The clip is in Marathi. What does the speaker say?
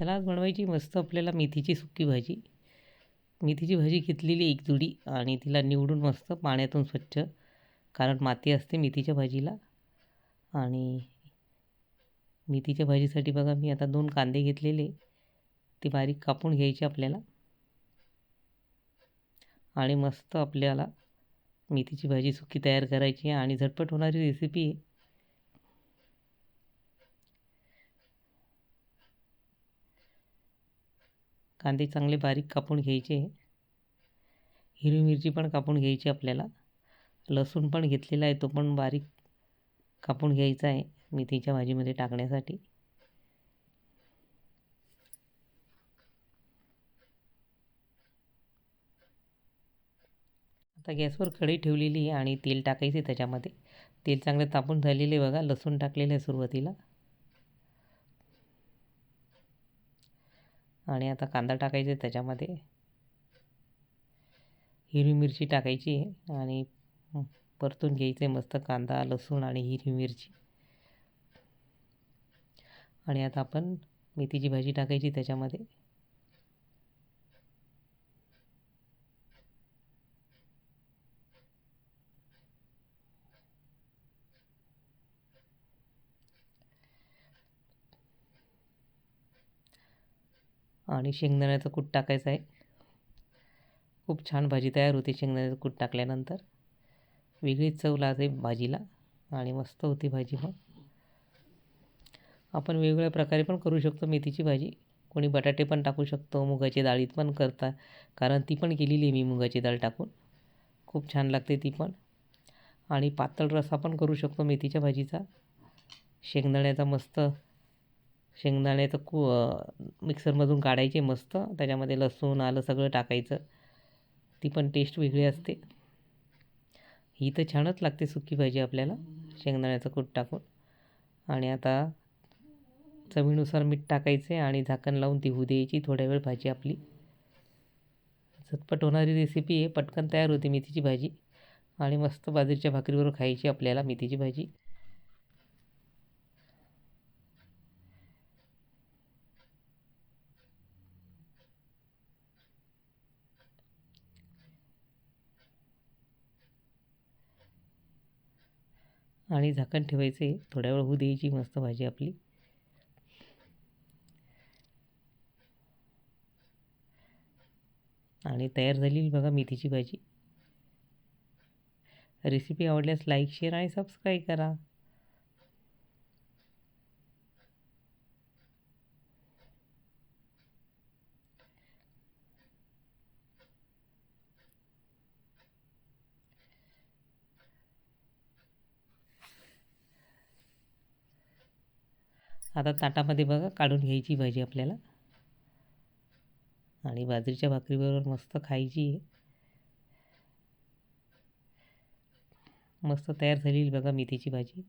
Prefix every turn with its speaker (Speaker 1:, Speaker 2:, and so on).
Speaker 1: चला आज बनवायची मस्त आपल्याला मेथीची सुकी भाजी. मेथीची भाजी घेतलेली एक जुडी आणि तिला निवडून मस्त पाण्यातून स्वच्छ, कारण माती असते मेथीच्या भाजीला. आणि मेथीच्या भाजीसाठी बघा मी आता 2 कांदे घेतलेले, ते बारीक कापून घ्यायचे आपल्याला. आणि मस्त आपल्याला मेथीची भाजी सुकी तयार करायची आहे आणि झटपट होणारी रेसिपी आहे. कांदे चांगले बारीक कापून घ्यायचे. हिरवी मिरची पण कापून घ्यायची आपल्याला. लसूण पण घेतलेला आहे, तो पण बारीक कापून घ्यायचा आहे मेथीच्या भाजीमध्ये टाकण्यासाठी. आता गॅसवर कढई ठेवलेली आहे आणि तेल टाकायचे त्याच्यामध्ये. तेल चांगले तापून झालेले बघा. लसूण टाकलेलं आहे सुरुवातीला आणि आता कांदा टाकायचा त्याच्यामध्ये. हिरवी मिरची टाकायची आहे आणि परतून घ्यायचे मस्त कांदा, लसूण आणि हिरवी मिरची. आणि आता आपण मेथीची भाजी टाकायची त्याच्यामध्ये. आणि शेंगदाण्याचं कूट टाकायचं आहे. खूप छान भाजी तयार होते शेंगदाण्याचं कूट टाकल्यानंतर. वेगळीच चव लागते भाजीला आणि मस्त होती भाजी. मग आपण वेगवेगळ्या प्रकारे पण करू शकतो मेथीची भाजी. कोणी बटाटे पण टाकू शकतो, मुगाची डाळीत पण करतात, कारण ती पण केलेली आहे मी मुगाची डाळ टाकून. खूप छान लागते ती पण. आणि पातळ रस्सा पण करू शकतो मेथीच्या भाजीचा. शेंगदाण्याचा मस्त शेंगदाण्याचं मिक्सरमधून काढायचे मस्त, त्याच्यामध्ये लसूण आलं सगळं टाकायचं. ती पण टेस्ट वेगळी असते. ही तर छानच लागते सुकी भाजी आपल्याला शेंगदाण्याचं कूट टाकून. आणि आता चवीनुसार मीठ टाकायचे आणि झाकण लावून ती होऊ द्यायची थोड्या वेळ भाजी आपली. झटपट होणारी रेसिपी आहे, पटकन तयार होते मेथीची भाजी आणि मस्त बाजरीच्या भाकरीवर खायची आपल्याला मेथीची भाजी. आणि झाकण ठेवायचे, थोड्या वेळ होऊ द्यायची मस्त भाजी आपली. आणि तयार झालेली बघा मेथीची भाजी. रेसिपी आवडल्यास लाईक, शेअर आणि सबस्क्राईब करा. आता ताटामध्ये बघा काढून घ्यायची भाजी आपल्याला आणि बाजरीच्या भाकरीबरोबर मस्त खायची आहे. मस्त तयार झालेली बघा मेथीची भाजी.